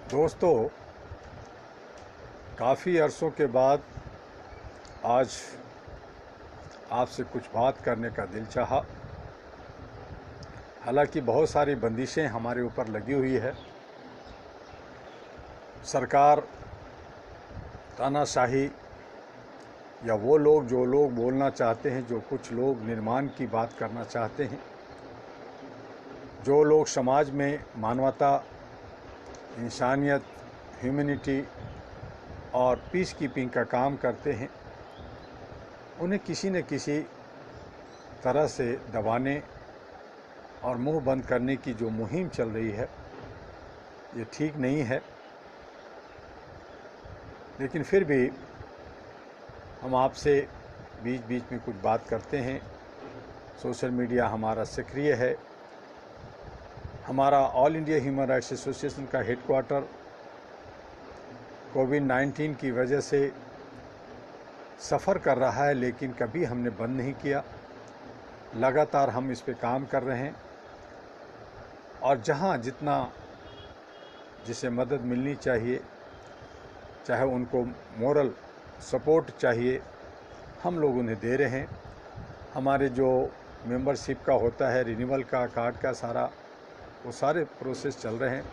दोस्तों, काफ़ी अरसों के बाद आज आपसे कुछ बात करने का दिल चाहा। हालांकि बहुत सारी बंदिशें हमारे ऊपर लगी हुई है। सरकार, तानाशाही या वो लोग जो लोग बोलना चाहते हैं, जो कुछ लोग निर्माण की बात करना चाहते हैं, जो लोग समाज में मानवता, इंसानियत, ह्यूमैनिटी और पीस कीपिंग का काम करते हैं, उन्हें किसी न किसी तरह से दबाने और मुंह बंद करने की जो मुहिम चल रही है, ये ठीक नहीं है। लेकिन फिर भी हम आपसे बीच बीच में कुछ बात करते हैं। सोशल मीडिया हमारा सक्रिय है। हमारा all India human rights association का हेडक्वार्टर कोविड-19 की वजह से सफ़र कर रहा है, लेकिन कभी हमने बंद नहीं किया। लगातार हम इस पे काम कर रहे हैं और जहाँ जितना जिसे मदद मिलनी चाहिए, चाहे उनको मोरल सपोर्ट चाहिए, हम लोग उन्हें दे रहे हैं। हमारे जो मेंबरशिप का होता है, रिन्यूअल का, कार्ड का, वो सारे प्रोसेस चल रहे हैं।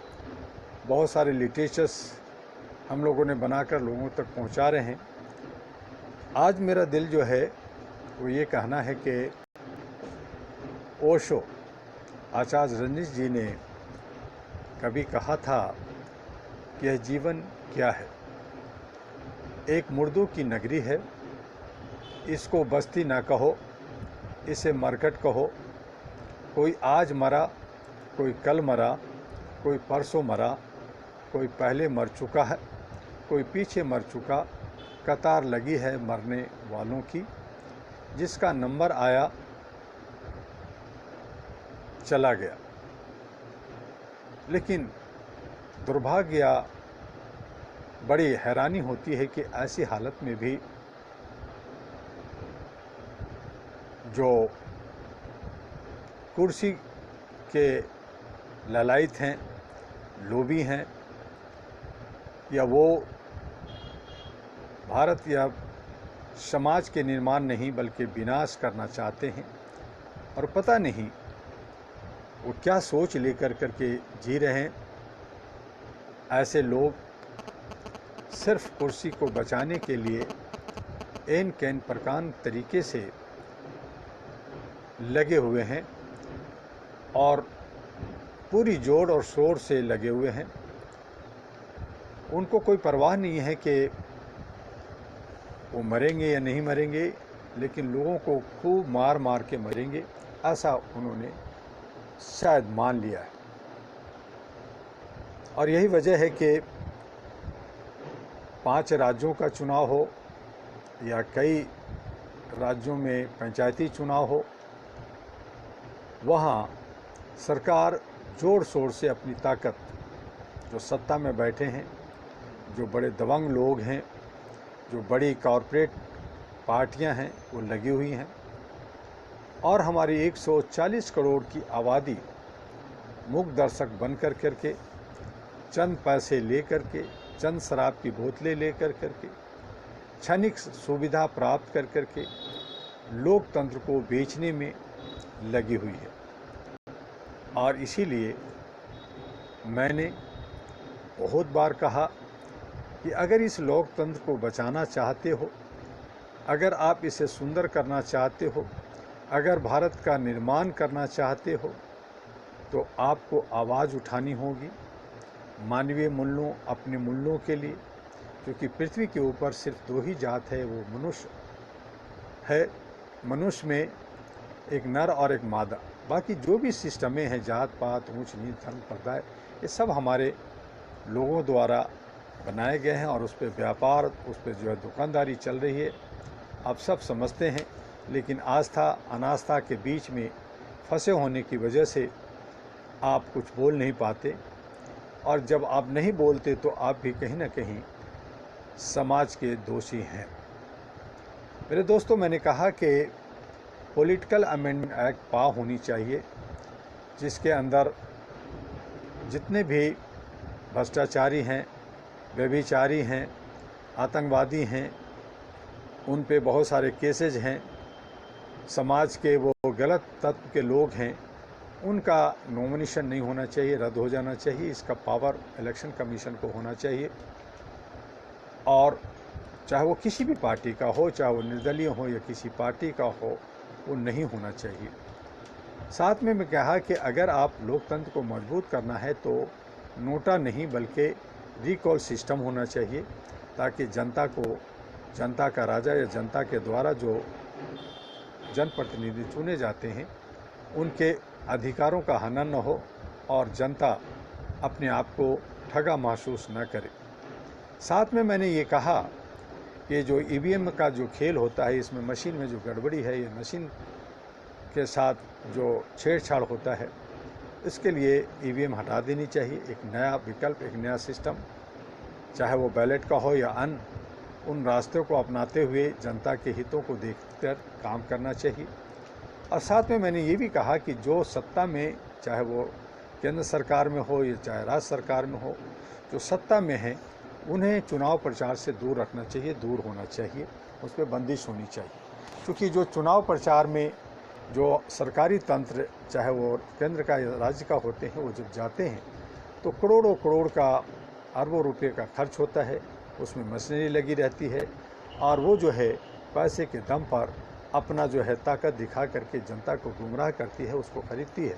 बहुत सारे लिटरेचर्स हम लोगों ने बनाकर लोगों तक पहुंचा रहे हैं। आज मेरा दिल जो है वो ये कहना है कि ओशो, आचार्य रजनीश जी ने कभी कहा था कि यह जीवन क्या है। एक मुर्दों की नगरी है, इसको बस्ती ना कहो, इसे मरकट कहो। कोई आज मरा, कोई कल मरा, कोई परसों मरा, कोई पहले मर चुका है, कोई पीछे मर चुका। कतार लगी है मरने वालों की, जिसका नंबर आया चला गया। लेकिन दुर्भाग्य या बड़ी हैरानी होती है कि ऐसी हालत में भी जो कुर्सी के ललायत हैं, लोभी हैं, या वो भारत या समाज के निर्माण नहीं बल्कि विनाश करना चाहते हैं, और पता नहीं वो क्या सोच लेकर करके जी रहे हैं। ऐसे लोग सिर्फ कुर्सी को बचाने के लिए एन कैन प्रकार तरीके से लगे हुए हैं और पूरी जोड़ और शोर से लगे हुए हैं। उनको कोई परवाह नहीं है कि वो मरेंगे या नहीं मरेंगे, लेकिन लोगों को खूब मार मार के मरेंगे, ऐसा उन्होंने शायद मान लिया है। और यही वजह है कि 5 राज्यों का चुनाव हो या कई राज्यों में पंचायती चुनाव हो, वहाँ सरकार जोर शोर से अपनी ताकत, जो सत्ता में बैठे हैं, जो बड़े दबंग लोग हैं, जो बड़ी कॉरपोरेट पार्टियां हैं, वो लगी हुई हैं। और हमारी 140 करोड़ की आबादी मूक दर्शक बन कर करके, चंद पैसे ले करके, चंद शराब की बोतलें ले कर करके, क्षणिक सुविधा प्राप्त कर करके लोकतंत्र को बेचने में लगी हुई है। और इसीलिए मैंने बहुत बार कहा कि अगर इस लोकतंत्र को बचाना चाहते हो, अगर आप इसे सुंदर करना चाहते हो, अगर भारत का निर्माण करना चाहते हो, तो आपको आवाज़ उठानी होगी मानवीय मूल्यों, अपने मूल्यों के लिए। क्योंकि पृथ्वी के ऊपर सिर्फ 2 ही जात है, वो मनुष्य है। मनुष्य में एक नर और एक मादा। बाकी जो भी सिस्टमें हैं, जात पात, ऊंच नीच, धर्म, पर्दा, ये सब हमारे लोगों द्वारा बनाए गए हैं और उस पर व्यापार, उस पर जो है दुकानदारी चल रही है, आप सब समझते हैं। लेकिन आस्था अनास्था के बीच में फंसे होने की वजह से आप कुछ बोल नहीं पाते, और जब आप नहीं बोलते तो आप भी कहीं ना कहीं समाज के दोषी हैं। मेरे दोस्तों, मैंने कहा कि पॉलिटिकल अमेंडमेंट एक्ट होनी चाहिए, जिसके अंदर जितने भी भ्रष्टाचारी हैं, व्यभिचारी हैं, आतंकवादी हैं, उन पे बहुत सारे केसेज हैं, समाज के वो गलत तत्व के लोग हैं, उनका नॉमिनेशन नहीं होना चाहिए, रद्द हो जाना चाहिए। इसका पावर इलेक्शन कमीशन को होना चाहिए और चाहे वो किसी भी पार्टी का हो, चाहे वो निर्दलीय हो या किसी पार्टी का हो, वो नहीं होना चाहिए। साथ में मैं कहा कि अगर आप लोकतंत्र को मजबूत करना है तो नोटा नहीं बल्कि रिकॉल सिस्टम होना चाहिए, ताकि जनता को, जनता का राजा या जनता के द्वारा जो जनप्रतिनिधि चुने जाते हैं उनके अधिकारों का हनन न हो और जनता अपने आप को ठगा महसूस न करे। साथ में मैंने ये कहा कि जो ईवीएम का जो खेल होता है, इसमें मशीन में जो गड़बड़ी है, ये मशीन के साथ जो छेड़छाड़ होता है, इसके लिए ईवीएम हटा देनी चाहिए। एक नया विकल्प, एक नया सिस्टम, चाहे वो बैलेट का हो या अन्य, उन रास्तों को अपनाते हुए जनता के हितों को देखकर काम करना चाहिए। और साथ में मैंने ये भी कहा कि जो सत्ता में, चाहे वो केंद्र सरकार में हो या चाहे राज्य सरकार में हो, जो सत्ता में है उन्हें चुनाव प्रचार से दूर रखना चाहिए, दूर होना चाहिए, उस पर बंदिश होनी चाहिए। क्योंकि जो चुनाव प्रचार में जो सरकारी तंत्र, चाहे वो केंद्र का या राज्य का होते हैं, वो जब जाते हैं तो करोड़ों करोड़ का, अरबों रुपये का खर्च होता है, उसमें मशीनरी लगी रहती है और वो जो है पैसे के दम पर अपना जो है ताकत दिखा करके जनता को गुमराह करती है, उसको खरीदती है।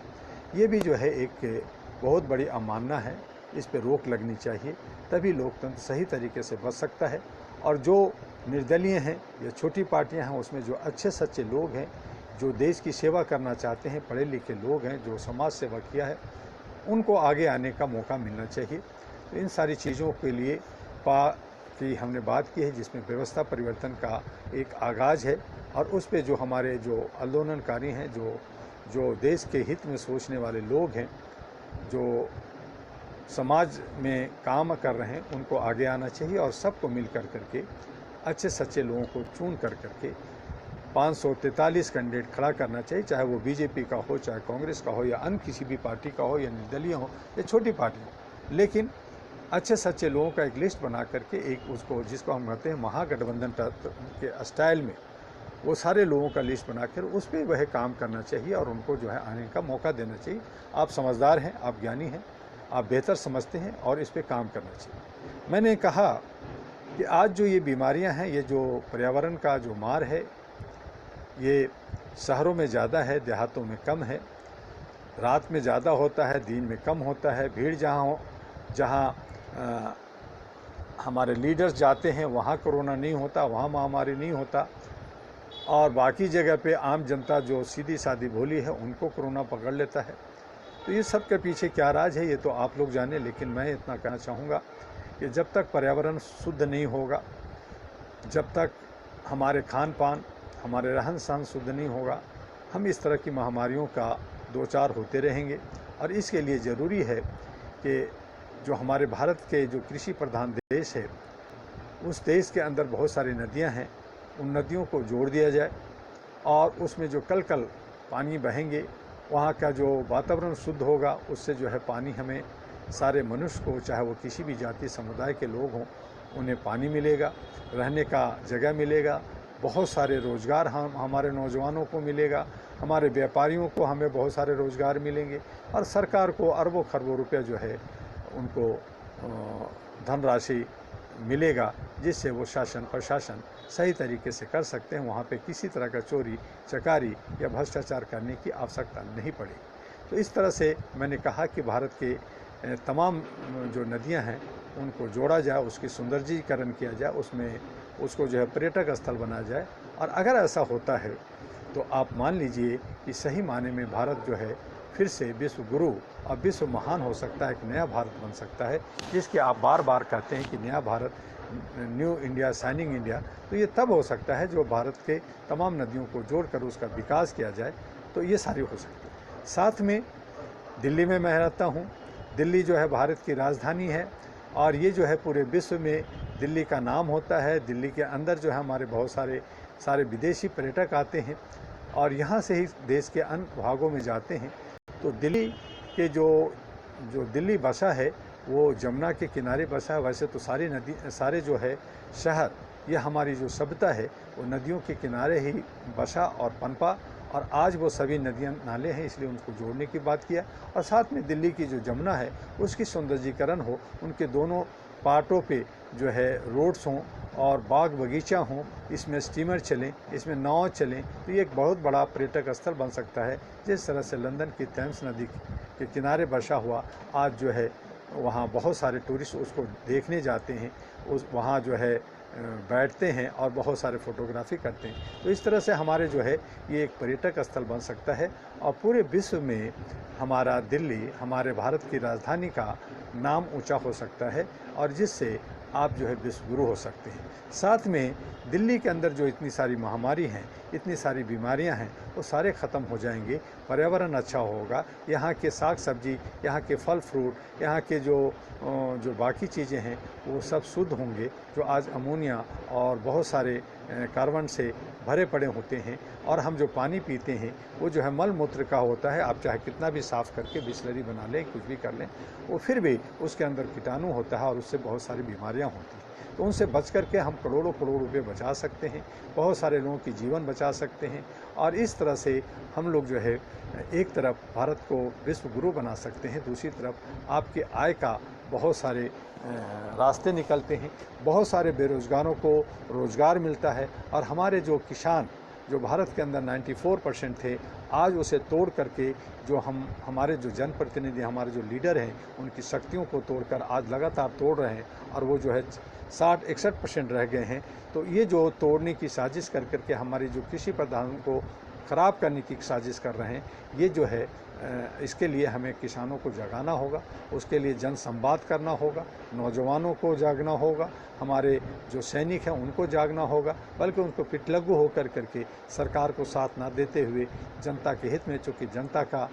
ये भी जो है एक बहुत बड़ी अवमानना है, इस पे रोक लगनी चाहिए, तभी लोकतंत्र सही तरीके से बच सकता है। और जो निर्दलीय हैं या छोटी पार्टियां हैं, उसमें जो अच्छे सच्चे लोग हैं, जो देश की सेवा करना चाहते हैं, पढ़े लिखे लोग हैं, जो समाज सेवा किया है, उनको आगे आने का मौका मिलना चाहिए। तो इन सारी चीज़ों के लिए की हमने बात की है, जिसमें व्यवस्था परिवर्तन का एक आगाज़ है और उस पे जो हमारे जो आंदोलनकारी हैं, जो देश के हित में सोचने वाले लोग हैं, जो समाज में काम कर रहे हैं, उनको आगे आना चाहिए और सबको मिल कर करके अच्छे सच्चे लोगों को चुन कर करके 543 कैंडिडेट खड़ा करना चाहिए, चाहे वो बीजेपी का हो, चाहे कांग्रेस का हो या अन्य किसी भी पार्टी का हो या निर्दलीय हो या छोटी पार्टी हो, लेकिन अच्छे सच्चे लोगों का एक लिस्ट बना करके एक उसको, जिसको हम कहते हैं महागठबंधन के स्टाइल में, वो सारे लोगों का लिस्ट बनाकर उस पर वह काम करना चाहिए और उनको जो है आने का मौका देना चाहिए। आप समझदार हैं, आप ज्ञानी हैं, आप बेहतर समझते हैं और इस पर काम करना चाहिए। मैंने कहा कि आज जो ये बीमारियां हैं, ये जो पर्यावरण का जो मार है, ये शहरों में ज़्यादा है, देहातों में कम है। रात में ज़्यादा होता है, दिन में कम होता है। भीड़ जहाँ हमारे लीडर्स जाते हैं वहाँ कोरोना नहीं होता, वहाँ महामारी नहीं होता, और बाकी जगह पे आम जनता जो सीधी सादी भोली है उनको कोरोना पकड़ लेता है। तो ये सब के पीछे क्या राज है, ये तो आप लोग जाने, लेकिन मैं इतना कहना चाहूँगा कि जब तक पर्यावरण शुद्ध नहीं होगा, जब तक हमारे खान पान, हमारे रहन सहन शुद्ध नहीं होगा, हम इस तरह की महामारियों का दो चार होते रहेंगे। और इसके लिए ज़रूरी है कि जो हमारे भारत के जो कृषि प्रधान देश है, उस देश के अंदर बहुत सारी नदियां हैं, उन नदियों को जोड़ दिया जाए और उसमें जो कल पानी बहेंगे, वहाँ का जो वातावरण शुद्ध होगा, उससे जो है पानी हमें सारे मनुष्य को, चाहे वो किसी भी जाति समुदाय के लोग हों, उन्हें पानी मिलेगा, रहने का जगह मिलेगा, बहुत सारे रोज़गार हमारे नौजवानों को मिलेगा, हमारे व्यापारियों को हमें बहुत सारे रोज़गार मिलेंगे और सरकार को अरबों खरबों रुपये जो है उनको धनराशि मिलेगा, जिससे वो शासन प्रशासन सही तरीके से कर सकते हैं। वहाँ पे किसी तरह का चोरी चकारी या भ्रष्टाचार करने की आवश्यकता नहीं पड़ेगी। तो इस तरह से मैंने कहा कि भारत के तमाम जो नदियाँ हैं उनको जोड़ा जाए, उसकी सौंदर्यीकरण किया जाए, उसमें उसको जो है पर्यटक स्थल बनाया जाए। और अगर ऐसा होता है तो आप मान लीजिए कि सही माने में भारत जो है फिर से विश्व गुरु और विश्व महान हो सकता है, एक नया भारत बन सकता है, जिसके आप बार बार कहते हैं कि नया Bharat, new India, shining India. तो ये तब हो सकता है जो भारत के तमाम नदियों को जोड़कर उसका विकास किया जाए, तो ये सारी हो सकती है। साथ में दिल्ली में मैं रहता हूँ, दिल्ली जो है भारत की राजधानी है और ये जो है पूरे विश्व में दिल्ली का नाम होता है। दिल्ली के अंदर जो है हमारे बहुत सारे विदेशी पर्यटक आते हैं और यहाँ से ही देश के अन्य भागों में जाते हैं। तो दिल्ली के जो दिल्ली भाषा है वो जमुना के किनारे बसा है। वैसे तो सारी नदी, सारे जो है शहर, ये हमारी जो सभ्यता है वो नदियों के किनारे ही बसा और पनपा, और आज वो सभी नदियाँ नाले हैं, इसलिए उनको जोड़ने की बात किया। और साथ में दिल्ली की जो जमुना है उसकी सौंदर्यीकरण हो, उनके दोनों पार्टों पे जो है रोड्स हों और बाग बगीचा हों, इसमें स्टीमर चलें, इसमें नाव चलें, तो ये एक बहुत बड़ा पर्यटक स्थल बन सकता है। जिस तरह से लंदन की थेम्स नदी के किनारे बसा हुआ आज जो है वहाँ बहुत सारे टूरिस्ट उसको देखने जाते हैं, उस वहाँ जो है बैठते हैं और बहुत सारे फ़ोटोग्राफी करते हैं। तो इस तरह से हमारे जो है ये एक पर्यटक स्थल बन सकता है और पूरे विश्व में हमारा दिल्ली, हमारे भारत की राजधानी का नाम ऊंचा हो सकता है, और जिससे आप जो है विश्व गुरु हो सकते हैं। साथ में दिल्ली के अंदर जो इतनी सारी महामारी हैं, इतनी सारी बीमारियां हैं, वो सारे ख़त्म हो जाएंगे, पर्यावरण अच्छा होगा, यहाँ के साग सब्जी, यहाँ के फल फ्रूट, यहाँ के जो बाकी चीज़ें हैं वो सब शुद्ध होंगे। जो आज अमोनिया और बहुत सारे कार्बन से भरे पड़े होते हैं, और हम जो पानी पीते हैं वो जो है मल मूत्र का होता है। आप चाहे कितना भी साफ़ करके बिस्लरी बना लें, कुछ भी कर लें, वो फिर भी उसके अंदर कीटाणु होता है और उससे बहुत सारी बीमारियां होती हैं। तो उनसे बच करके हम करोड़ों करोड़ रुपए बचा सकते हैं, बहुत सारे लोगों की जीवन बचा सकते हैं, और इस तरह से हम लोग जो है एक तरफ भारत को विश्व गुरु बना सकते हैं, दूसरी तरफ आपके आय का बहुत सारे रास्ते निकलते हैं, बहुत सारे बेरोज़गारों को रोज़गार मिलता है, और हमारे जो किसान जो भारत के अंदर 94% थे, आज उसे तोड़ करके जो हमारे जो जनप्रतिनिधि, हमारे जो लीडर हैं, उनकी शक्तियों को तोड़कर आज लगातार तोड़ रहे हैं, और वो जो है 60-61% रह गए हैं। तो ये जो तोड़ने की साजिश कर करके हमारी जो कृषि प्रधान को ख़राब करने की साजिश कर रहे हैं, ये जो है इसके लिए हमें किसानों को जगाना होगा, उसके लिए जन संवाद करना होगा, नौजवानों को जागना होगा, हमारे जो सैनिक हैं उनको जागना होगा, बल्कि उनको पिटलग्गू होकर करके सरकार को साथ ना देते हुए जनता के हित में, चूँकि जनता का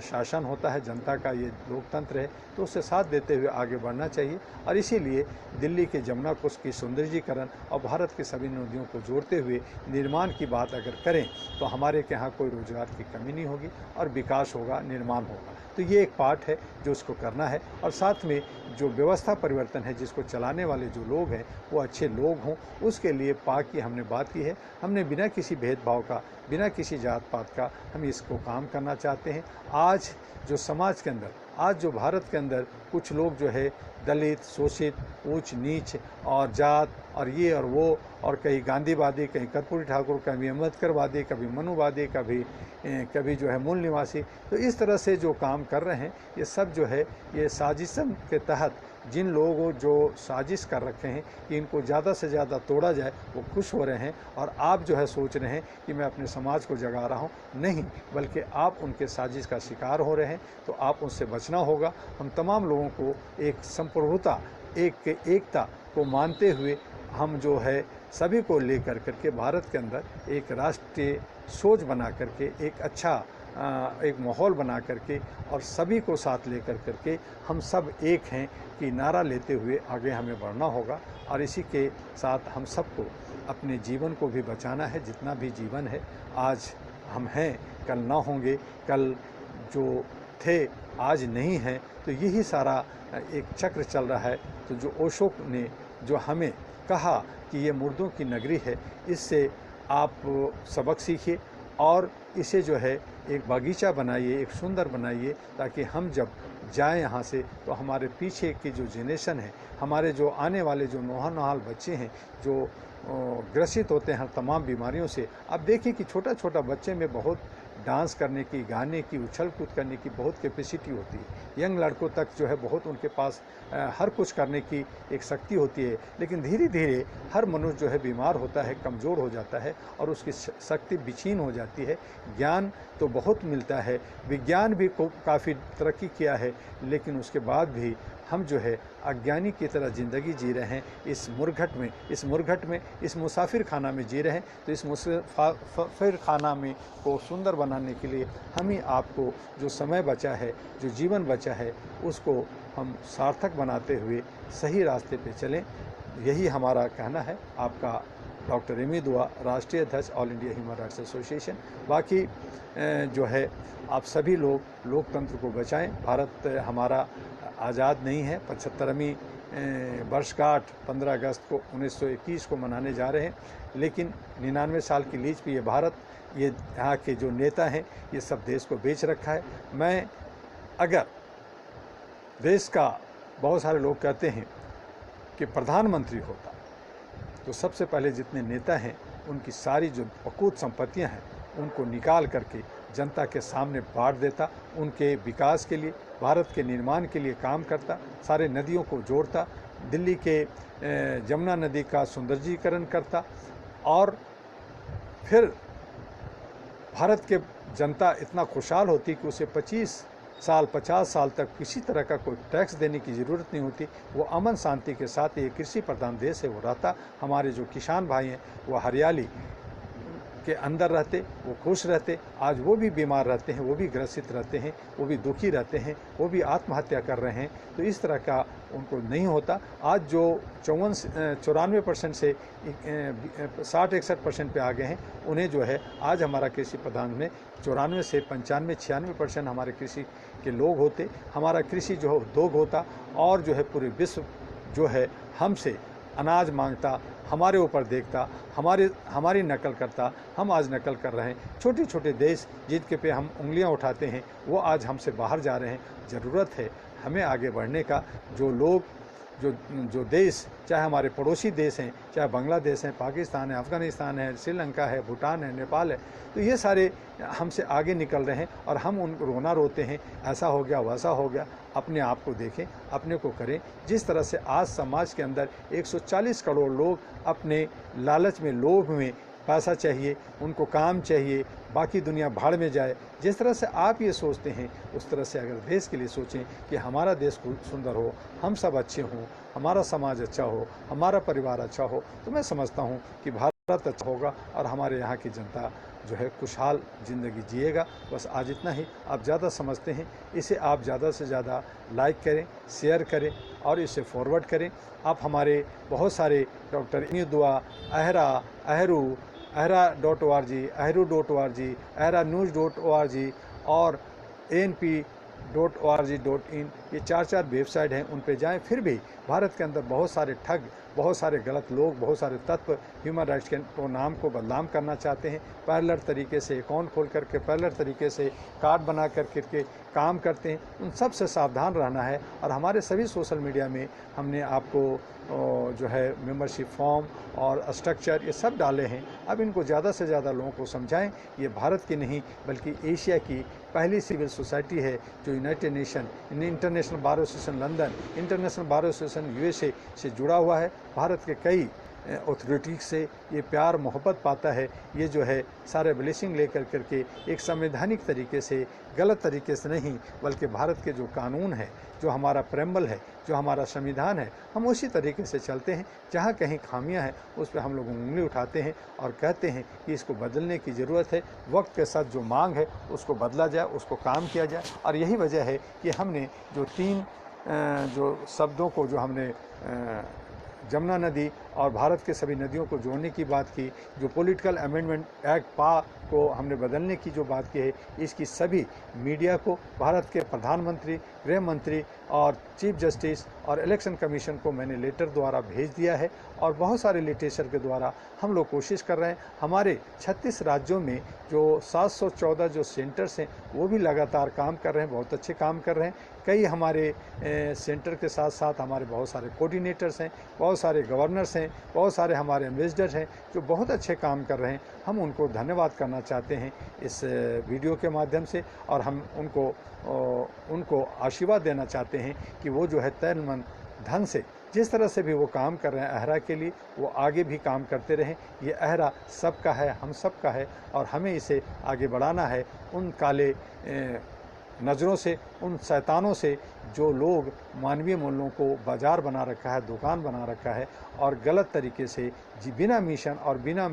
शासन होता है, जनता का ये लोकतंत्र है, तो उससे साथ देते हुए आगे बढ़ना चाहिए। और इसीलिए दिल्ली के जमुना कोस की सौंदर्यीकरण और भारत के सभी नदियों को जोड़ते हुए निर्माण की बात अगर करें तो हमारे के यहाँ कोई रोजगार की कमी नहीं होगी और विकास होगा, निर्माण होगा। तो ये एक पार्ट है जो उसको करना है, और साथ में जो व्यवस्था परिवर्तन है, जिसको चलाने वाले जो लोग हैं वो अच्छे लोग हों, उसके लिए पाक की हमने बात की है। हमने बिना किसी भेदभाव का, बिना किसी जात पात का हम इसको काम करना चाहते हैं। आज जो समाज के अंदर, आज जो भारत के अंदर कुछ लोग जो है दलित, शोषित, ऊंच नीच और जात और ये और वो, और कहीं गांधीवादी, कहीं कर्पूरी ठाकुर, कभी अम्बेडकरवादी, कभी मनुवादी, कभी जो है मूल निवासी, तो इस तरह से जो काम कर रहे हैं, ये सब जो है ये साजिशन के तहत जिन लोगों जो साजिश कर रखे हैं कि इनको ज़्यादा से ज़्यादा तोड़ा जाए, वो खुश हो रहे हैं। और आप जो है सोच रहे हैं कि मैं अपने समाज को जगा रहा हूँ, नहीं, बल्कि आप उनके साजिश का शिकार हो रहे हैं। तो आप उनसे बचना होगा। हम तमाम लोगों को एक संप्रभुता, एकता को मानते हुए हम जो है सभी को लेकर करके भारत के अंदर एक राष्ट्रीय सोच बना करके, एक अच्छा एक माहौल बना करके और सभी को साथ लेकर करके हम सब एक हैं कि नारा लेते हुए आगे हमें बढ़ना होगा। और इसी के साथ हम सबको अपने जीवन को भी बचाना है। जितना भी जीवन है, आज हम हैं, कल ना होंगे, कल जो थे आज नहीं हैं, तो यही सारा एक चक्र चल रहा है। तो जो ओशो ने जो हमें कहा कि ये मुर्दों की नगरी है, इससे आप सबक सीखिए और इसे जो है एक बागीचा बनाइए, एक सुंदर बनाइए, ताकि हम जब जाएं यहाँ से तो हमारे पीछे की जो जनरेशन है, हमारे जो आने वाले जो नौहाल बच्चे हैं, जो ग्रसित होते हैं तमाम बीमारियों से। आप देखिए कि छोटा छोटा बच्चे में बहुत डांस करने की, गाने की, उछल कूद करने की बहुत कैपेसिटी होती है। यंग लड़कों तक जो है बहुत उनके पास हर कुछ करने की एक शक्ति होती है, लेकिन धीरे धीरे हर मनुष्य जो है बीमार होता है, कमज़ोर हो जाता है और उसकी शक्ति विक्षीण हो जाती है। ज्ञान तो बहुत मिलता है, विज्ञान भी काफ़ी तरक्की किया है, लेकिन उसके बाद भी हम जो है अज्ञानी की तरह ज़िंदगी जी रहे हैं। इस मुरघट में, इस मुसाफिर खाना में जी रहे हैं। तो इस मुसाफिर खाना में को सुंदर बनाने के लिए हम ही आपको जो समय बचा है, जो जीवन बचा है, उसको हम सार्थक बनाते हुए सही रास्ते पे चलें, यही हमारा कहना है। आपका डॉक्टर एमी दुआ, राष्ट्रीय अध्यक्ष all India human rights association. बाकी जो है आप सभी लोग लोकतंत्र को बचाएं। भारत हमारा आज़ाद नहीं है। 75वीं वर्षगांठ 15 अगस्त को 1921 को मनाने जा रहे हैं, लेकिन 99 साल की लीज पे ये भारत, ये यहाँ के जो नेता हैं, ये सब देश को बेच रखा है। मैं अगर देश का, बहुत सारे लोग कहते हैं कि प्रधानमंत्री होता तो सबसे पहले जितने नेता हैं उनकी सारी जो अकूत संपत्तियां हैं उनको निकाल करके जनता के सामने बांट देता, उनके विकास के लिए, भारत के निर्माण के लिए काम करता, सारे नदियों को जोड़ता, दिल्ली के जमुना नदी का सौंदर्यीकरण करता, और फिर भारत के जनता इतना खुशहाल होती कि उसे 50 साल तक किसी तरह का कोई टैक्स देने की ज़रूरत नहीं होती। वो अमन शांति के साथ, ये कृषि प्रधान देश है, वो रहता। हमारे जो किसान भाई हैं वो हरियाली के अंदर रहते, वो खुश रहते। आज वो भी बीमार रहते हैं, वो भी ग्रसित रहते हैं, वो भी दुखी रहते हैं, वो भी आत्महत्या कर रहे हैं। तो इस तरह का उनको नहीं होता। आज जो 94% से 60-61% पे आ गए हैं, उन्हें जो है आज हमारा कृषि प्रधान में 94 से 95-96% हमारे कृषि के लोग होते। हमारा कृषि जो है उद्योग होता, और जो है पूरे विश्व जो है हमसे अनाज मांगता, हमारे ऊपर देखता, हमारी नकल करता। हम आज नकल कर रहे हैं। छोटे छोटे देश जिनके पे हम उंगलियां उठाते हैं वो आज हमसे बाहर जा रहे हैं। ज़रूरत है हमें आगे बढ़ने का। जो लोग, जो देश, चाहे हमारे पड़ोसी देश हैं, चाहे बांग्लादेश है, पाकिस्तान है, अफ़गानिस्तान है, श्रीलंका है, भूटान है, नेपाल है, तो ये सारे हमसे आगे निकल रहे हैं और हम उनको रोना रोते हैं, ऐसा हो गया, वैसा हो गया। अपने आप को देखें, अपने को करें। जिस तरह से आज समाज के अंदर 140 करोड़ लोग अपने लालच में, लोभ में, पैसा चाहिए, उनको काम चाहिए, बाकी दुनिया भाड़ में जाए, जिस तरह से आप ये सोचते हैं, उस तरह से अगर देश के लिए सोचें कि हमारा देश सुंदर हो, हम सब अच्छे हों, हमारा समाज अच्छा हो, हमारा परिवार अच्छा हो, तो मैं समझता हूँ कि भारत अच्छा होगा और हमारे यहाँ की जनता जो है खुशहाल ज़िंदगी जिएगा। बस आज इतना ही। आप ज़्यादा समझते हैं, इसे आप ज़्यादा से ज़्यादा लाइक करें, शेयर करें और इसे फॉरवर्ड करें। आप हमारे बहुत सारे डॉक्टर दुआ, अहरा, अहरू, ahra.org, ahru.org, ahranews.org और anp.org.in, ये 4 वेबसाइट हैं, उन पे जाएं। फिर भी भारत के अंदर बहुत सारे ठग, बहुत सारे गलत लोग, बहुत सारे तत्व ह्यूमन राइट्स के नाम को बदनाम करना चाहते हैं। पैरेलल तरीके से अकाउंट खोल करके, पैरेलल तरीके से कार्ड बना करके काम करते हैं। उन सब से सावधान रहना है। और हमारे सभी सोशल मीडिया में हमने आपको जो है मेंबरशिप फॉर्म और स्ट्रक्चर ये सब डाले हैं। अब इनको ज़्यादा से ज़्यादा लोगों को समझाएं। ये भारत की नहीं बल्कि एशिया की पहली सिविल सोसाइटी है जो United nation, international bar association London, international bar association USA से जुड़ा हुआ है। भारत के कई अथॉरिटी से ये प्यार मोहब्बत पाता है। ये जो है सारे ब्लेसिंग लेकर करके एक संवैधानिक तरीके से, गलत तरीके से नहीं, बल्कि भारत के जो कानून है, जो हमारा प्रेम्बल है, जो हमारा संविधान है, हम उसी तरीके से चलते हैं। जहाँ कहीं खामियां हैं उस पर हम लोग उंगली उठाते हैं और कहते हैं कि इसको बदलने की ज़रूरत है। वक्त के साथ जो मांग है उसको बदला जाए, उसको काम किया जाए। और यही वजह है कि हमने जो 3 जो शब्दों को, जो हमने जमुना नदी और भारत के सभी नदियों को जोड़ने की बात की, जो पॉलिटिकल अमेंडमेंट एक्ट पा को हमने बदलने की जो बात की है, इसकी सभी मीडिया को, भारत के प्रधानमंत्री, गृह मंत्री और चीफ जस्टिस और इलेक्शन कमीशन को मैंने लेटर द्वारा भेज दिया है। और बहुत सारे लिटरेचर के द्वारा हम लोग कोशिश कर रहे हैं। हमारे 36 राज्यों में जो 714 जो सेंटर्स हैं वो भी लगातार काम कर रहे हैं, बहुत अच्छे काम कर रहे हैं। कई हमारे सेंटर के साथ साथ हमारे बहुत सारे कोऑर्डिनेटर्स हैं, बहुत सारे गवर्नर्स हैं, बहुत सारे हमारे एम्बेसडर हैं जो बहुत अच्छे काम कर रहे हैं। हम उनको धन्यवाद करना चाहते हैं इस वीडियो के माध्यम से, और हम उनको आशीर्वाद देना चाहते हैं कि वो जो है तन मन धन से जिस तरह से भी वो काम कर रहे हैं अहरा के लिए, वो आगे भी काम करते रहें। ये अहरा सबका है, हम सबका है, और हमें इसे आगे बढ़ाना है उन काले नज़रों से, उन शैतानों से जो लोग मानवीय मूल्यों को बाज़ार बना रखा है, दुकान बना रखा है, और गलत तरीके से बिना मिशन और बिना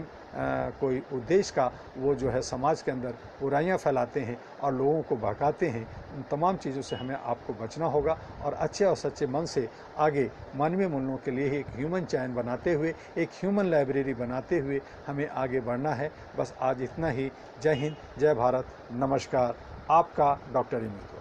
कोई उद्देश्य का वो जो है समाज के अंदर बुराइयां फैलाते हैं और लोगों को भड़काते हैं। उन तमाम चीज़ों से हमें आपको बचना होगा और अच्छे और सच्चे मन से आगे मानवीय मूल्यों के लिए एक ह्यूमन चैन बनाते हुए, एक ह्यूमन लाइब्रेरी बनाते हुए हमें आगे बढ़ना है। बस आज इतना ही। जय हिंद, जय भारत, नमस्कार। आपका डॉक्टर इमरान।